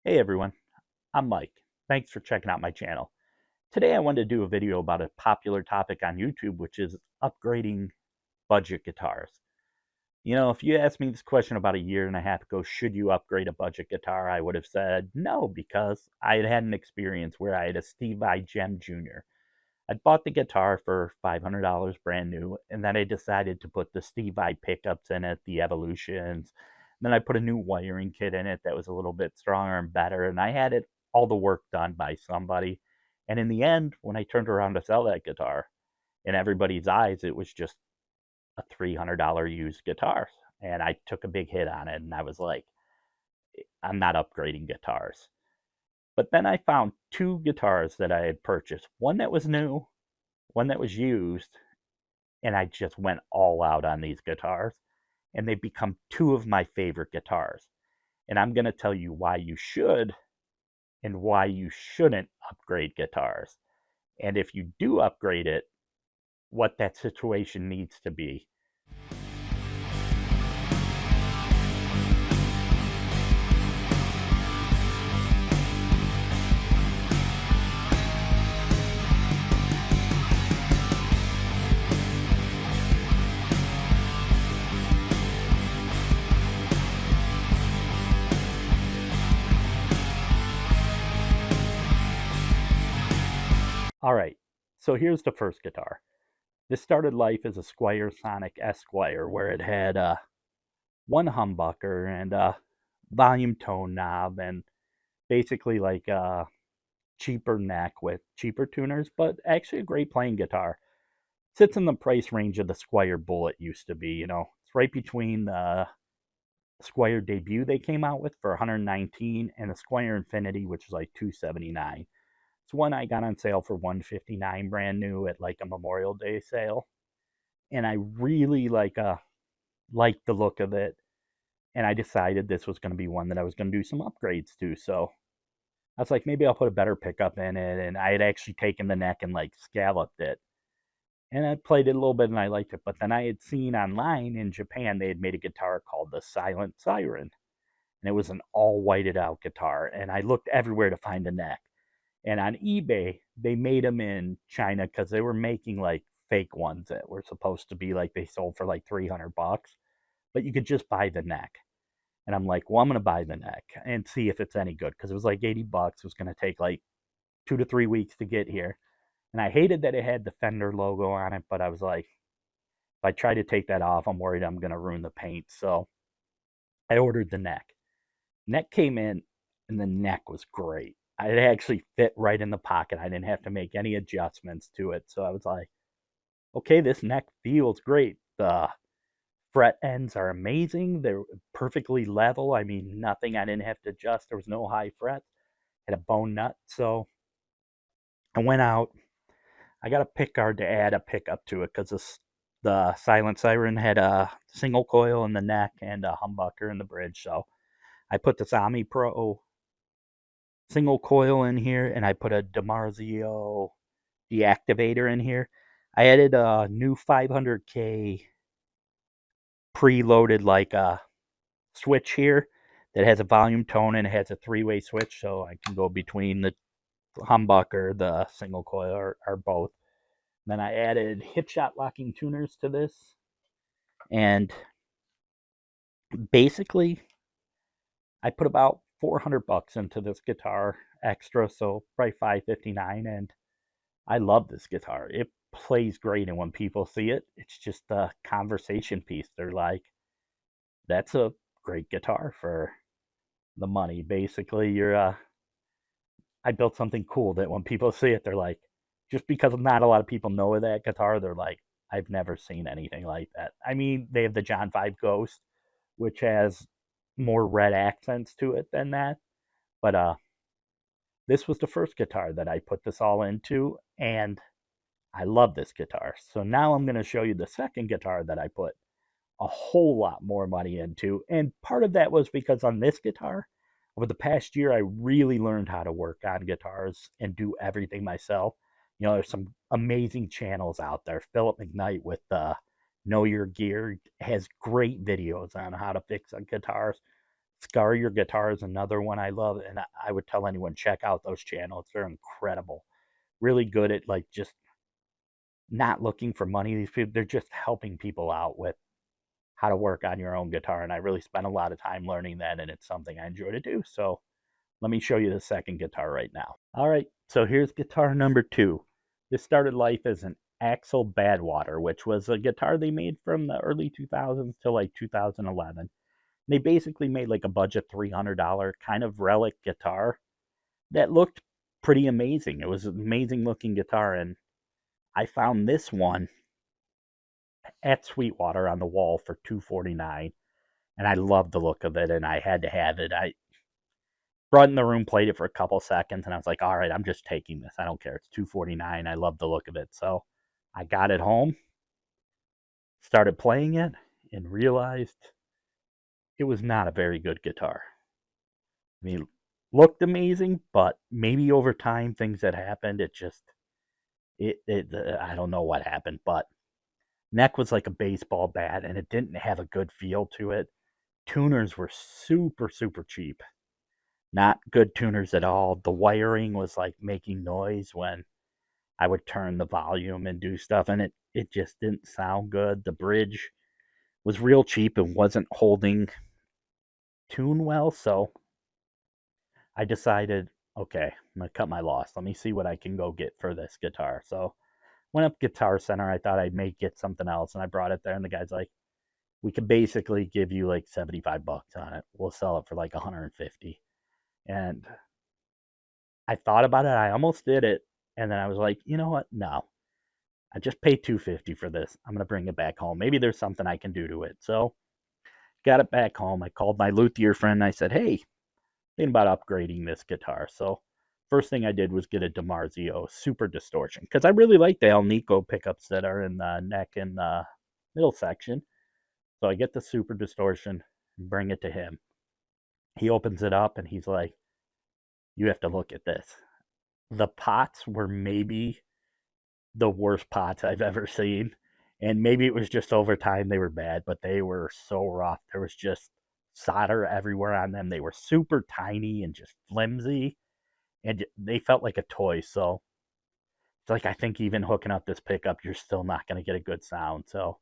Hey everyone, I'm Mike. Thanks for checking out my channel. Today I wanted to do a video about a popular topic on YouTube, which is upgrading budget guitars. If you asked me this question about a year and a half ago, should you upgrade a budget guitar? I would have said no, because I had had an experience where I had a Steve Vai Gem Jr. I'd bought the guitar for $500 brand new, and then I decided to put the Steve Vai pickups in it, the Evolutions. Then I put a new wiring kit in it that was a little bit stronger and better, and I had it all the work done by somebody. And in the end, when I turned around to sell that guitar, in everybody's eyes, it was just a $300 used guitar. And I took a big hit on it, and I was like, I'm not upgrading guitars. But then I found two guitars that I had purchased, one that was new, one that was used, and I just went all out on these guitars, and they've become two of my favorite guitars. And I'm going to tell you why you should and why you shouldn't upgrade guitars. And if you do upgrade it, what that situation needs to be. All right, so here's the first guitar. This started life as a Squier Sonic Esquire, where it had one humbucker and a volume tone knob, and basically like a cheaper neck with cheaper tuners, but actually a great playing guitar. Sits in the price range of the Squier Bullet used to be. It's right between the Squier Debut they came out with for 119 and the Squier Infinity, which is like 279. It's one I got on sale for 159 brand new at like a Memorial Day sale, and I really liked the look of it, and I decided this was going to be one that I was going to do some upgrades to. So I was like, maybe I'll put a better pickup in it, and I had actually taken the neck and like scalloped it, and I played it a little bit and I liked it. But then I had seen online in Japan they had made a guitar called the Silent Siren, and it was an all whited out guitar, and I looked everywhere to find a neck. And on eBay, they made them in China because they were making like fake ones that were supposed to be like they sold for like $300, but you could just buy the neck. And I'm like, well, I'm gonna buy the neck and see if it's any good, because it was like $80. It was gonna take like 2 to 3 weeks to get here, and I hated that it had the Fender logo on it. But I was like, if I try to take that off, I'm worried I'm gonna ruin the paint. So I ordered the neck. Neck came in, and the neck was great. It actually fit right in the pocket. I didn't have to make any adjustments to it. So I was like, okay, this neck feels great. The fret ends are amazing. They're perfectly level. I mean, nothing I didn't have to adjust. There was no high frets. Had a bone nut. So I went out. I got a pick guard to add a pickup to it, because the Silent Siren had a single coil in the neck and a humbucker in the bridge. So I put the Sami Pro single coil in here, and I put a DiMarzio deactivator in here. I added a new 500K preloaded like a switch here that has a volume tone, and it has a three-way switch, so I can go between the humbucker, the single coil, or both. Then I added hip shot locking tuners to this, and basically I put about $400 into this guitar extra, so probably 559, and I love this guitar. It plays great, and when people see it, it's just a conversation piece. They're like, "That's a great guitar for the money." Basically, I built something cool that when people see it, they're like, just because not a lot of people know that guitar, they're like, "I've never seen anything like that." I mean, they have the John 5 Ghost, which has more red accents to it than that, but this was the first guitar that I put this all into, and I love this guitar. So now I'm going to show you the second guitar that I put a whole lot more money into. And part of that was because on this guitar, over the past year, I really learned how to work on guitars and do everything myself. There's some amazing channels out there. Philip McKnight with Know Your Gear has great videos on how to fix on guitars. Scar Your Guitar is another one I love, and I would tell anyone check out those channels. They're incredible. Really good at like just not looking for money. These people, they're just helping people out with how to work on your own guitar, and I really spent a lot of time learning that, and it's something I enjoy to do. So let me show you the second guitar right now. All right, so here's guitar number 2. This started life as an Axel Badwater, which was a guitar they made from the early 2000s to like 2011. They basically made like a budget $300 kind of relic guitar that looked pretty amazing. It was an amazing looking guitar, and I found this one at Sweetwater on the wall for $249, and I loved the look of it, and I had to have it. I brought it in the room, played it for a couple seconds, and I was like, all right, I'm just taking this. I don't care. It's $249. I love the look of it. So I got it home, started playing it, and realized it was not a very good guitar. I mean, looked amazing, but maybe over time things that happened, it just I don't know what happened, but neck was like a baseball bat, and it didn't have a good feel to it. Tuners were super cheap. Not good tuners at all. The wiring was like making noise when I would turn the volume and do stuff, and it just didn't sound good. The bridge was real cheap and wasn't holding tune well, so I decided, okay, I'm gonna cut my loss. Let me see what I can go get for this guitar. So went up Guitar Center. I thought I may get something else, and I brought it there, and the guy's like, we could basically give you like 75 bucks on it. We'll sell it for like 150. And I thought about it. I almost did it. And then I was like, you know what? No, I just paid 250 for this. I'm going to bring it back home. Maybe there's something I can do to it. So got it back home. I called my luthier friend. And I said, hey, thinking about upgrading this guitar. So first thing I did was get a DiMarzio Super Distortion because I really like the Alnico pickups that are in the neck and the middle section. So I get the Super Distortion and bring it to him. He opens it up and he's like, you have to look at this. The pots were maybe the worst pots I've ever seen. And maybe it was just over time they were bad, but they were so rough. There was just solder everywhere on them. They were super tiny and just flimsy, and they felt like a toy. So it's like, I think even hooking up this pickup, you're still not going to get a good sound. So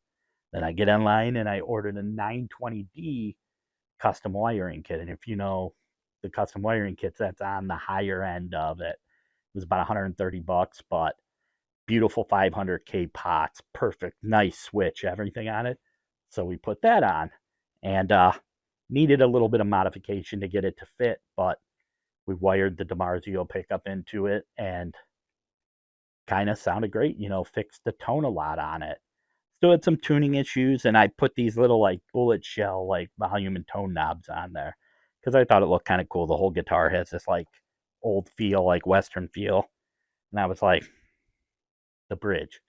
then I get online and I ordered a 920D custom wiring kit. And if you know the custom wiring kits, that's on the higher end of it. It was about 130 bucks, but beautiful 500K pots, perfect, nice switch, everything on it. So we put that on, and needed a little bit of modification to get it to fit, but we wired the DiMarzio pickup into it and kind of sounded great. Fixed the tone a lot on it. Still had some tuning issues, and I put these little like bullet shell like volume and tone knobs on there because I thought it looked kind of cool. The whole guitar has this like old feel, like Western feel, and I was like, the bridge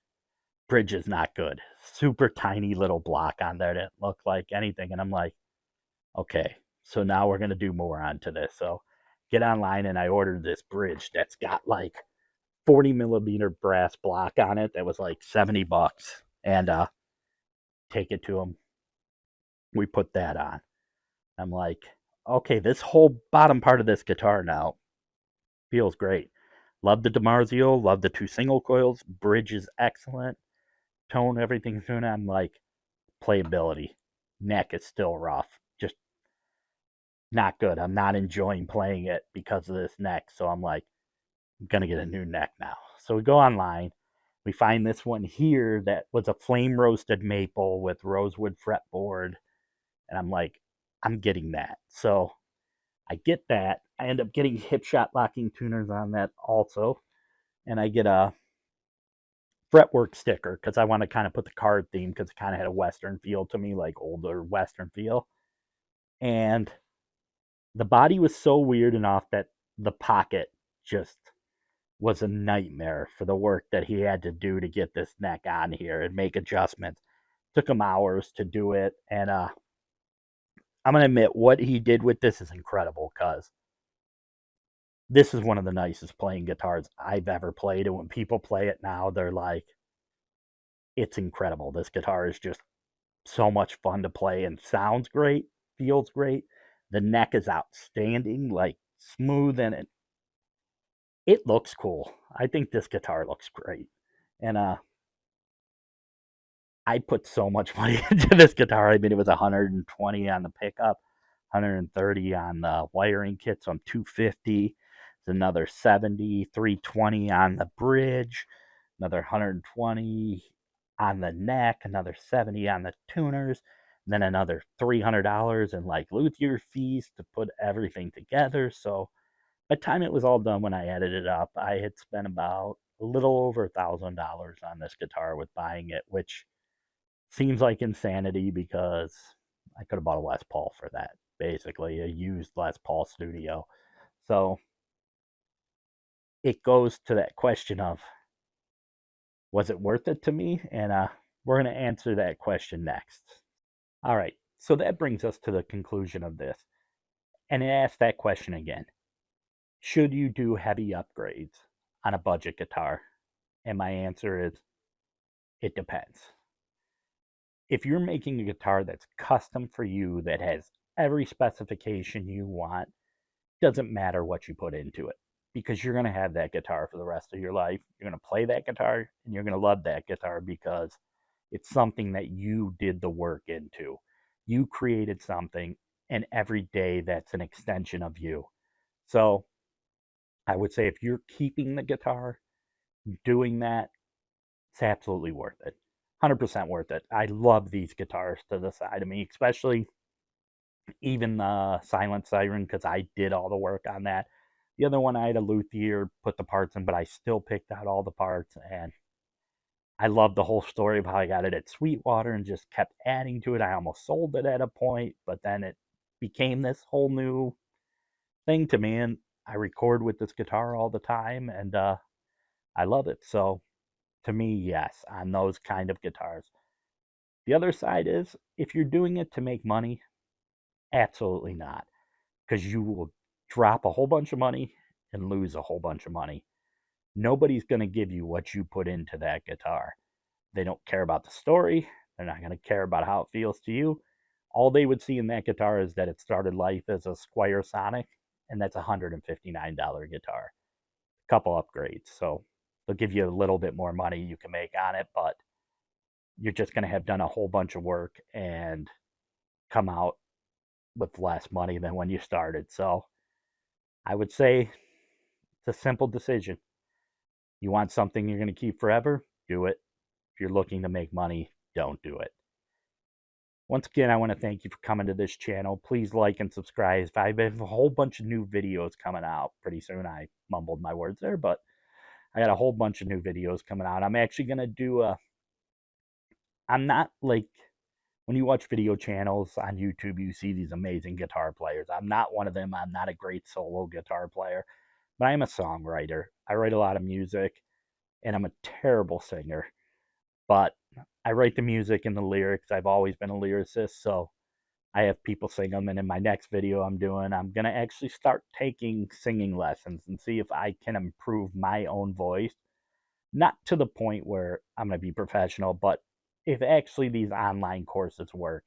is not good. Super tiny little block on there that looked like anything. And I'm like, okay, so now we're going to do more onto this. So get online and I ordered this bridge that's got like 40 millimeter brass block on it that was like 70 bucks. And take it to them. We put that on. I'm like, okay, this whole bottom part of this guitar now feels great. Love the DiMarzio, love the two single coils. Bridge is excellent. Tone, everything's doing. I'm like, playability. Neck is still rough. Just not good. I'm not enjoying playing it because of this neck. So I'm like, I'm going to get a new neck now. So we go online. We find this one here that was a flame roasted maple with rosewood fretboard. And I'm like, I'm getting that. So I get that. I end up getting hip shot locking tuners on that also. And I get a fretwork sticker because I want to kind of put the card theme because it kind of had a Western feel to me, like older Western feel. And the body was so weird and off that the pocket just was a nightmare for the work that he had to do to get this neck on here and make adjustments. Took him hours to do it, and I'm gonna admit what he did with this is incredible because this is one of the nicest playing guitars I've ever played. And when people play it now, they're like, it's incredible. This guitar is just so much fun to play and sounds great, feels great. The neck is outstanding, like smooth, and it looks cool. I think this guitar looks great. And I put so much money into this guitar. I mean, it was 120 on the pickup, 130 on the wiring kit, so I'm 250. It's another 70, 320 on the bridge, another 120 on the neck, another 70 on the tuners, and then another $300 in like luthier fees to put everything together. So by the time it was all done, when I added it up, I had spent about a little over $1,000 on this guitar with buying it, which seems like insanity because I could have bought a Les Paul for that, basically, a used Les Paul Studio. So it goes to that question of, was it worth it to me? And we're going to answer that question next. All right, so that brings us to the conclusion of this. And it asks that question again. Should you do heavy upgrades on a budget guitar? And my answer is, it depends. If you're making a guitar that's custom for you, that has every specification you want, doesn't matter what you put into it, because you're going to have that guitar for the rest of your life. You're going to play that guitar and you're going to love that guitar because it's something that you did the work into. You created something, and every day that's an extension of you. So I would say if you're keeping the guitar, doing that, it's absolutely worth it. 100% worth it. I love these guitars to the side of me, especially even the Silent Siren, because I did all the work on that. The other one, I had a luthier put the parts in, but I still picked out all the parts, and I love the whole story of how I got it at Sweetwater and just kept adding to it. I almost sold it at a point, but then it became this whole new thing to me, and I record with this guitar all the time, and I love it. So to me, yes, on those kind of guitars. The other side is, if you're doing it to make money, absolutely not, because you will drop a whole bunch of money and lose a whole bunch of money. Nobody's going to give you what you put into that guitar. They don't care about the story. They're not going to care about how it feels to you. All they would see in that guitar is that it started life as a Squier Sonic, and that's a $159 guitar. A couple upgrades. So they'll give you a little bit more money you can make on it, but you're just going to have done a whole bunch of work and come out with less money than when you started. So I would say it's a simple decision. You want something you're going to keep forever? Do it. If you're looking to make money, don't do it. Once again, I want to thank you for coming to this channel. Please like and subscribe. I have a whole bunch of new videos coming out pretty soon. I mumbled my words there, but I got a whole bunch of new videos coming out. I'm actually going to do I'm not like, when you watch video channels on YouTube, you see these amazing guitar players. I'm not one of them. I'm not a great solo guitar player, but I am a songwriter. I write a lot of music, and I'm a terrible singer, but I write the music and the lyrics. I've always been a lyricist, so I have people sing them. And in my next video I'm going to actually start taking singing lessons and see if I can improve my own voice. Not to the point where I'm going to be professional, but if actually these online courses work.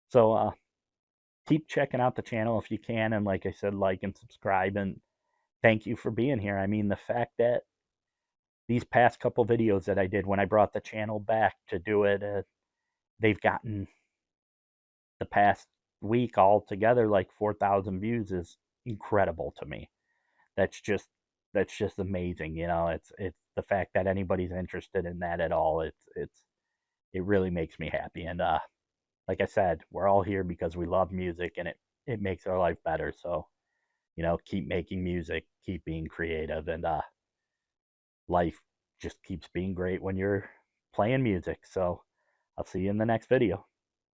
So keep checking out the channel if you can. And like I said, like and subscribe. And thank you for being here. I mean, the fact that these past couple videos that I did when I brought the channel back to do it, they've gotten, the past week altogether, like 4,000 views is incredible to me. That's just that's just amazing. It's the fact that anybody's interested in that at all. It really makes me happy. And like I said, we're all here because we love music, and it makes our life better. So keep making music, keep being creative, and life just keeps being great when you're playing music. So I'll see you in the next video.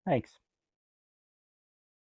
Thanks.